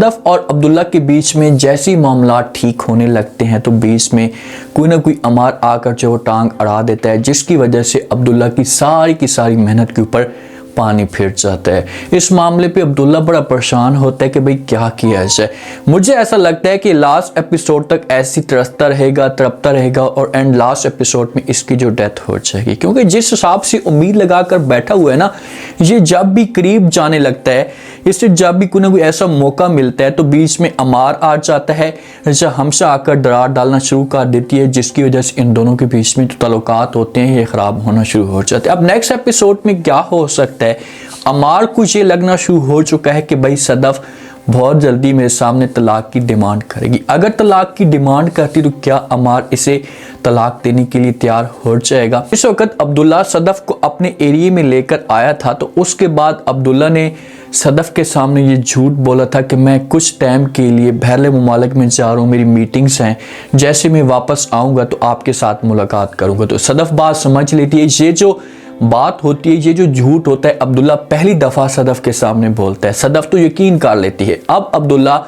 सदफ और अब्दुल्ला के बीच में जैसे ही मामला ठीक होने लगते हैं तो बीच में कोई ना कोई अमार आकर जो टांग अड़ा देता है, जिसकी वजह से अब्दुल्ला की सारी मेहनत के ऊपर पानी फिर जाता है। इस मामले पे अब्दुल्ला बड़ा परेशान होता है कि भाई क्या किया जाए। मुझे ऐसा लगता है कि लास्ट एपिसोड तक ऐसी तरसता रहेगा, तड़पता रहेगा और एंड लास्ट एपिसोड में इसकी जो डेथ हो जाएगी, क्योंकि जिस हिसाब से उम्मीद लगाकर बैठा हुआ है ना, ये जब भी करीब जाने लगता है, इससे जब भी कोई ना कोई ऐसा मौका मिलता है तो बीच में अमार आ जाता है, जब हमशा आकर दरार डालना शुरू कर देती है, जिसकी वजह से इन दोनों के बीच में जो ताल्लुकात होते हैं ये खराब होना शुरू हो जाते हैं। अब नेक्स्ट एपिसोड में क्या हो सकता है, अमार को ये लगना शुरू हो चुका है कि भाई सदफ बहुत जल्दी मेरे सामने तलाक की डिमांड करेगी। अगर तलाक की डिमांड करती तो क्या अमार इसे तलाक देने के लिए तैयार हो जाएगा। इस वक्त अब्दुल्ला सदफ को अपने एरिया में लेकर आया था, तो उसके बाद अब्दुल्ला ने सदफ के सामने ये झूठ बोला था कि मैं कुछ टाइम के लिए बहरले मुमालिक में जा रहा हूँ, मेरी मीटिंग्स हैं, जैसे मैं वापस आऊँगा तो आपके साथ मुलाकात करूँगा। तो सदफ बात समझ लेती है। ये जो बात होती है, ये जो झूठ होता है, अब्दुल्ला पहली दफ़ा सदफ के सामने बोलता है। सदफ तो यकीन कर लेती है। अब अब्दुल्ला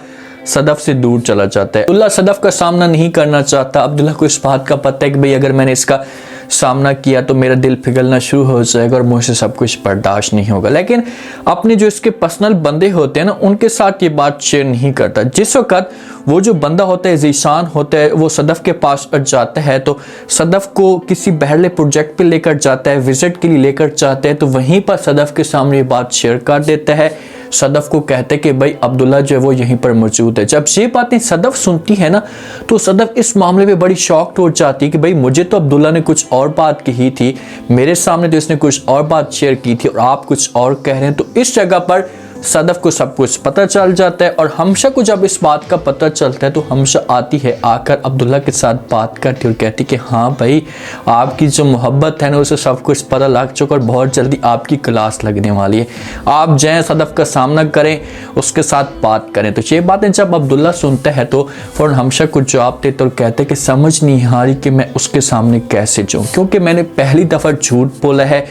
सदफ से दूर चला जाता है। अब्दुल्ला सदफ का सामना नहीं करना चाहता। अब्दुल्ला को इस बात का पता है कि भाई अगर मैंने इसका सामना किया तो मेरा दिल पिघलना शुरू हो जाएगा और मुझसे सब कुछ बर्दाश्त नहीं होगा। लेकिन अपने जो इसके पर्सनल बंदे होते हैं ना, उनके साथ ये बात शेयर नहीं करता। जिस वक्त वो जो बंदा होता है, ज़ीशान होता है, वो सदफ के पास जाता है तो सदफ को किसी बहरले प्रोजेक्ट पे लेकर जाता है, विजिट के लिए लेकर जाता है, तो वहीं पर सदफ के सामने ये बात शेयर कर देता है। सदफ को कहते हैं कि भाई अब्दुल्ला जो है वो यहीं पर मौजूद है। जब ये बातें सदफ सुनती है ना, तो सदफ इस मामले में बड़ी शॉक्ड हो जाती है कि भाई मुझे तो अब्दुल्ला ने कुछ और बात कही थी, मेरे सामने तो इसने कुछ और बात शेयर की थी और आप कुछ और कह रहे हैं। तो इस जगह पर सदफ को सब कुछ पता चल जाता है और हमशा को जब इस बात का पता चलता है तो हमशा आती है, आकर अब्दुल्ला के साथ बात करती और कहती कि हाँ भाई, आपकी जो मोहब्बत है ना उसे सब कुछ पता लग चुका और बहुत जल्दी आपकी क्लास लगने वाली है, आप जाएँ सदफ का सामना करें, उसके साथ बात करें। तो ये बातें जब अब्दुल्ला सुनता है तो फ़ौरन हमशा को जवाब देते और कहते कि समझ नहीं आ रही कि मैं उसके सामने कैसे जाऊँ, क्योंकि मैंने पहली दफ़ा झूठ बोला है,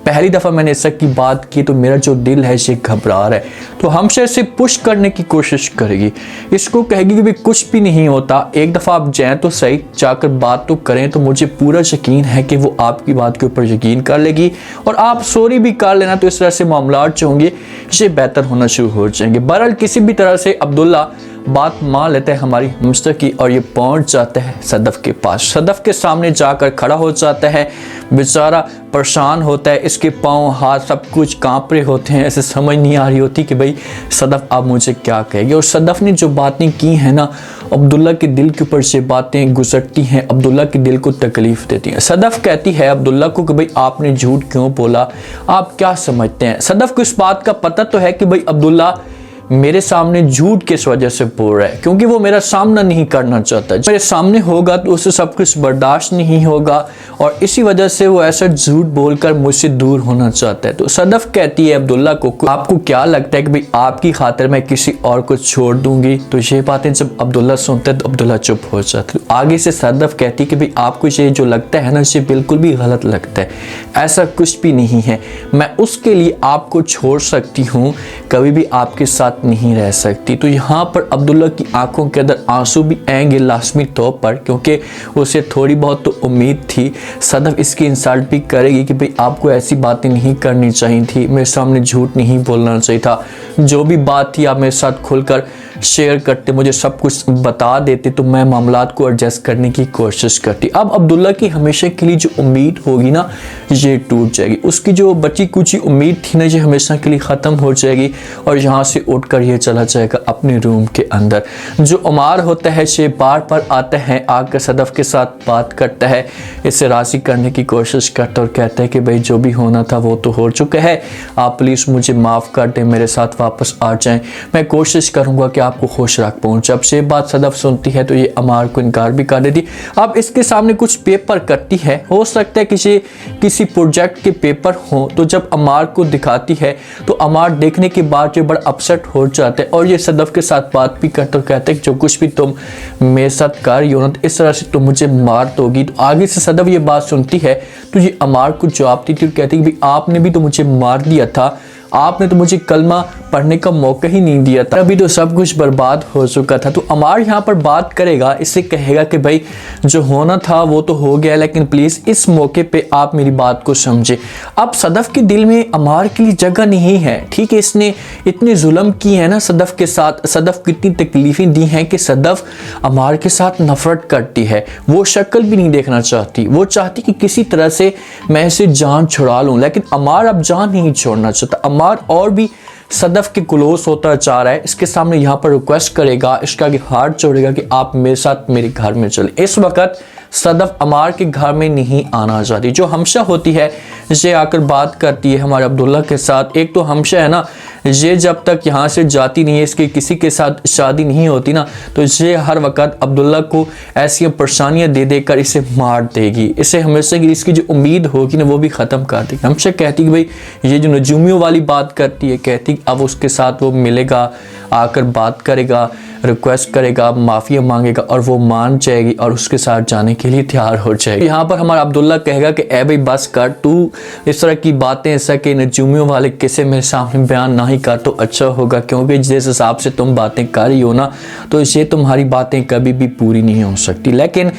पहली दफ़ा मैंने ऐसा की बात की तो मेरा जो दिल है ये घबरा रहा है। तो हमसे इसे पुश करने की कोशिश करेगी, इसको कहेगी कि भाई कुछ भी नहीं होता, एक दफ़ा आप जाएँ तो सही, जाकर बात तो करें। तो मुझे पूरा यकीन है कि वो आपकी बात के ऊपर यकीन कर लेगी और आप सॉरी भी कर लेना, तो इस तरह से मामलात जो होंगे ये बेहतर होना शुरू हो जाएंगे। बहरहाल किसी भी तरह से अब्दुल्ला बात मान लेते हैं हमारी हमशा की और ये पहुंच जाता है सदफ के पास। सदफ के सामने जाकर खड़ा हो जाता है, बेचारा परेशान होता है, इसके पाँव हाथ सब कुछ कांप रहे होते हैं, ऐसे समझ नहीं आ रही होती कि भाई सदफ अब मुझे क्या कहेगी। और सदफ ने जो बातें की हैं ना, अब्दुल्ला के दिल के ऊपर से बातें गुजरती हैं, अब्दुल्ला के दिल को तकलीफ़ देती हैं। सदफ कहती है अब्दुल्ला को कि भाई आपने झूठ क्यों बोला, आप क्या समझते हैं। सदफ को इस बात का पता तो है कि भाई अब्दुल्ला मेरे सामने झूठ किस वजह से बोल रहा है, क्योंकि वो मेरा सामना नहीं करना चाहता। मेरे सामने होगा तो उसे सब कुछ बर्दाश्त नहीं होगा और इसी वजह से वो ऐसा झूठ बोलकर मुझसे दूर होना चाहता है। तो सदफ कहती है अब्दुल्ला को, आपको क्या लगता है कि भाई आपकी खातिर मैं किसी और को छोड़ दूंगी। तो ये बातें जब अब्दुल्ला सुनता है तो अब्दुल्ला चुप हो जाता है। आगे से सदफ कहती है कि भाई आपको ये जो लगता है ना, ये बिल्कुल भी गलत लगता है, ऐसा कुछ भी नहीं है, मैं उसके लिए आपको छोड़ सकती हूँ, कभी भी आपके साथ नहीं रह सकती। तो यहाँ पर अब्दुल्ला की आंखों के अंदर आंसू भी आएंगे लाजमी तौर पर, क्योंकि उसे थोड़ी बहुत तो उम्मीद थी सदफ इसकी इंसल्ट भी करेगी कि भाई आपको ऐसी बातें नहीं करनी चाहिए थी, मेरे सामने झूठ नहीं बोलना चाहिए था, जो भी बात थी आप मेरे साथ खुलकर शेयर करते, मुझे सब कुछ बता देते तो मैं मामलात को एडजस्ट करने की कोशिश करती। अब अब्दुल्ला की हमेशा के लिए जो उम्मीद होगी ना, ये टूट जाएगी। उसकी जो बची कुछ उम्मीद थी ना, ये हमेशा के लिए ख़त्म हो जाएगी और यहाँ से उठकर ये चला जाएगा अपने रूम के अंदर। जो उमार होता है ये बार बार आता है, आकर सदफ के साथ बात करता है, इसे राज़ी करने की कोशिश करता और कहता है कि भाई जो भी होना था वो तो हो चुका है, आप प्लीज़ मुझे माफ़ कर दें, मेरे साथ वापस आ जाएं, मैं कोशिश करूँगा कि आपको खुश रख पाऊँ। जब से बात सदफ सुनती है तो ये अमार को इनकार भी कर देती। अब इसके सामने कुछ पेपर करती है, हो सकता है किसी प्रोजेक्ट के पेपर हो, तो जब अमार को दिखाती है तो अमार देखने के बाद जो बड़ा अपसेट हो जाता है और ये सदफ के साथ बात भी करते और कहते हैं जो कुछ भी तुम मेरे साथ कर रही हो ना, इस तरह से तुम मुझे मार दोगी। तो आगे से सदफ ये बात सुनती है तो ये अमार को जवाब देती और कहती है कि आपने भी तो मुझे मार दिया था, आपने तो मुझे कलमा पढ़ने का मौका ही नहीं दिया था, अभी तो सब कुछ बर्बाद हो चुका था। तो अमार यहाँ पर बात करेगा, इससे कहेगा कि भाई जो होना था वो तो हो गया, लेकिन प्लीज़ इस मौके पे आप मेरी बात को समझे। अब सदफ के दिल में अमार के लिए जगह नहीं है, ठीक है। इसने इतने जुल्म किए हैं ना सदफ के साथ, सदफ को इतनी तकलीफें दी हैं कि सदफ अमार के साथ नफरत करती है। वो शक्ल भी नहीं देखना चाहती, वो चाहती कि किसी तरह से मैं इसे जान छुड़ा लूँ, लेकिन अमार अब जान नहीं छोड़ना चाहता। अमार और भी सदफ के क्लोज होता चाह रहा है, इसके सामने यहाँ पर रिक्वेस्ट करेगा, इसका हाथ जोड़ेगा कि आप मेरे साथ मेरे घर में चले। इस वक्त सदफ अमार के घर में नहीं आना चाहती। जो हमशा होती है ये आकर बात करती है हमारे अब्दुल्ला के साथ। एक तो हमशा है ना, ये जब तक यहाँ से जाती नहीं है, इसके किसी के साथ शादी नहीं होती ना, तो ये हर वक्त अब्दुल्ला को ऐसी परेशानियाँ दे देकर इसे मार देगी। इसे हमेशा की इसकी जो उम्मीद होगी ना वो भी ख़त्म कर देगी। हमशा कहती कि भाई ये जो नजूमियों वाली बात करती है, कहती अब उसके साथ वो मिलेगा, आकर बात करेगा, रिक्वेस्ट करेगा, माफ़िया मांगेगा और वो मान जाएगी और उसके साथ जाने के लिए तैयार हो जाएगी। यहाँ पर हमारा अब्दुल्ला कहेगा कि ए भाई बस कर, तू इस तरह की बातें ऐसा कि नजूमियों वाले किसे मेरे सामने बयान ना ही कर तो अच्छा होगा, क्योंकि जिस हिसाब से तुम बातें कर रही हो ना तो इससे तुम्हारी बातें कभी भी पूरी नहीं हो सकती। लेकिन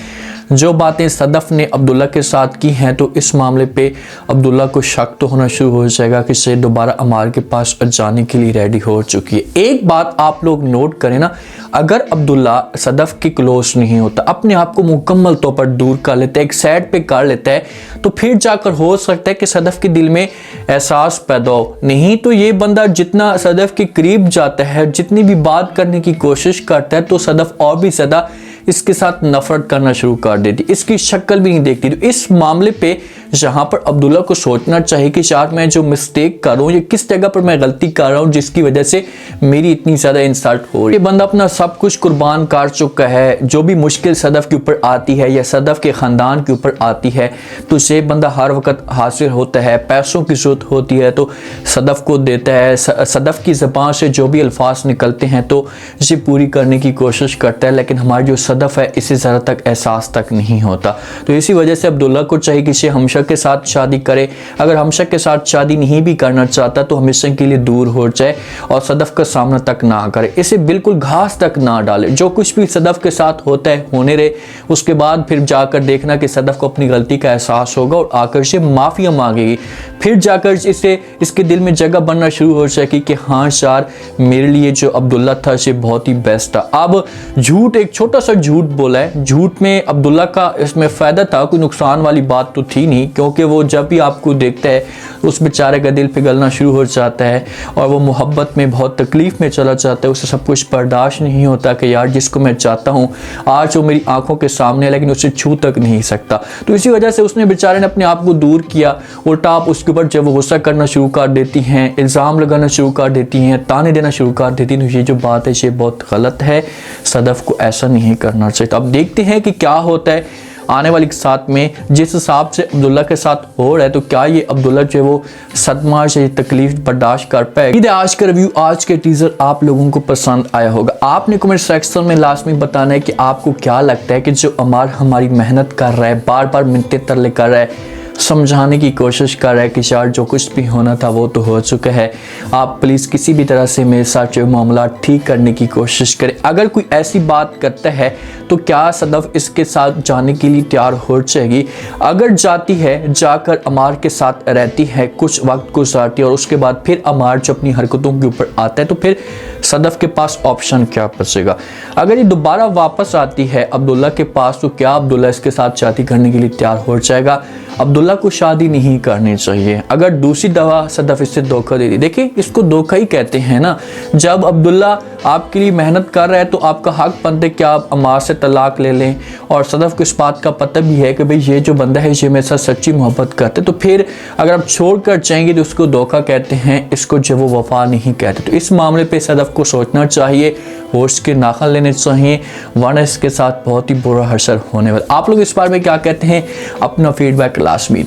जो बातें सदफ ने अब्दुल्ला के साथ की हैं तो इस मामले पे अब्दुल्ला को शक तो होना शुरू हो जाएगा कि से दोबारा अमार के पास जाने के लिए रेडी हो चुकी है। एक बात आप लोग नोट करें ना, अगर अब्दुल्ला सदफ के क्लोज नहीं होता, अपने आप को मुकम्मल तौर पर दूर कर लेता है, एक साइड पे कर लेता है, तो फिर जाकर हो सकता है कि सदफ के दिल में एहसास पैदा हो। नहीं तो ये बंदा जितना सदफ के करीब जाता है, जितनी भी बात करने की कोशिश करता है, तो सदफ और भी ज़्यादा इसके साथ नफरत करना शुरू कर देती, इसकी शक्ल भी नहीं देखती। तो इस मामले पे जहाँ पर अब्दुल्ला को सोचना चाहिए कि शायद मैं जो मिस्टेक कर रहा हूँ, ये किस जगह पर मैं गलती कर रहा हूँ जिसकी वजह से मेरी इतनी ज़्यादा इंसल्ट हो रही है। ये बंदा अपना सब कुछ कुर्बान कर चुका है, जो भी मुश्किल सदफ के ऊपर आती है या सदफ के ख़ानदान के ऊपर आती है तो ये बंदा हर वक्त हासिल होता है। पैसों की ज़रूरत होती है तो सदफ को देता है, सदफ की ज़बान से जो भी अल्फाज निकलते हैं तो इसे पूरी करने की कोशिश करता है, लेकिन हमारी जो सदफ है इसे ज़रा तक एहसास तक नहीं होता। तो इसी वजह से अब्दुल्ला को चाहिए कि इसे हमशा के साथ शादी करे। अगर हमशा के साथ शादी नहीं भी करना चाहता तो हमेशा के लिए दूर हो जाए और सदफ का सामना तक ना करे, इसे बिल्कुल घास तक ना डाले। जो कुछ भी सदफ के साथ होता है होने रहे, उसके बाद फिर जाकर देखना कि सदफ को अपनी गलती का एहसास होगा और आकर से माफ़िया मांगेगी, फिर जाकर इसे इसके दिल में जगह बनना शुरू हो जाएगी कि हाँ यार मेरे लिए जो अब्दुल्ला था ये बहुत ही बेस्ट था। अब झूठ, एक छोटा सा झूठ बोला है, झूठ में अब्दुल्ला का इसमें फ़ायदा था, कोई नुकसान वाली बात तो थी नहीं, क्योंकि वो जब भी आपको देखता है उस बेचारे का दिल पिघलना शुरू हो जाता है और वो मोहब्बत में बहुत तकलीफ़ में चला जाता है। उसे सब कुछ बर्दाश्त नहीं होता कि यार जिसको मैं चाहता हूँ आज वो मेरी आंखों के सामने है लेकिन उसे छू तक नहीं सकता। तो इसी वजह से उसने बेचारे ने अपने आप को दूर किया। उल्टा आप उसके ऊपर जब वो गुस्सा करना शुरू कर देती हैं, इल्ज़ाम लगाना शुरू कर देती हैं, ताने देना शुरू कर देती हैं, तो ये जो बात है ये बहुत गलत है। सदफ को ऐसा नहीं करना चाहिए। तो अब देखते हैं कि क्या होता है आने वाले साथ में। जिस हिसाब से अब्दुल्ला के साथ हो रहा है तो क्या ये अब्दुल्ला जो है वो सदमा से तकलीफ बर्दाश्त कर पाएगा। ये आज का रिव्यू, आज के टीजर आप लोगों को पसंद आया होगा। आपने कमेंट सेक्शन में लास्ट में बताना है कि आपको क्या लगता है कि जो अमार हमारी मेहनत कर रहा है, बार बार मिन्नतें तरले कर रहा है, समझाने की कोशिश कर रहा है कि यार जो कुछ भी होना था वो तो हो चुका है, आप प्लीज़ किसी भी तरह से मेरे साथ जो मामला ठीक करने की कोशिश करें। अगर कोई ऐसी बात करता है तो क्या सदफ इसके साथ जाने के लिए तैयार हो जाएगी? अगर जाती है, जाकर अमार के साथ रहती है, कुछ वक्त गुजारती है और उसके बाद फिर अमार जो अपनी हरकतों के ऊपर आता है तो फिर सदफ के पास ऑप्शन क्या बचेगा? अगर ये दोबारा वापस आती है अब्दुल्ला के पास तो क्या अब्दुल्ला इसके साथ शादी करने के लिए तैयार हो जाएगा? अब्दुल्ला को शादी नहीं करनी चाहिए। अगर दूसरी दफ़ा सदफ इससे धोखा दे दी, देखिए इसको धोखा ही कहते हैं ना। जब अब्दुल्ला आपके लिए मेहनत कर रहा है तो आपका हक बनता है कि आप अमार से तलाक ले लें। और सदफ को इस बात का पता भी है कि भाई ये जो बंदा है ये मेरे साथ सच्ची मोहब्बत करते, तो फिर अगर आप छोड़ कर जाएंगे तो उसको धोखा कहते हैं, इसको जो वो वफा नहीं कहते। तो इस मामले पर सदफ को सोचना चाहिए, होश के नाखन लेने चाहिए, वरना इसके साथ बहुत ही बुरा असर होने वाला। आप लोग इस बारे में क्या कहते हैं? अपना फीडबैक लाजमी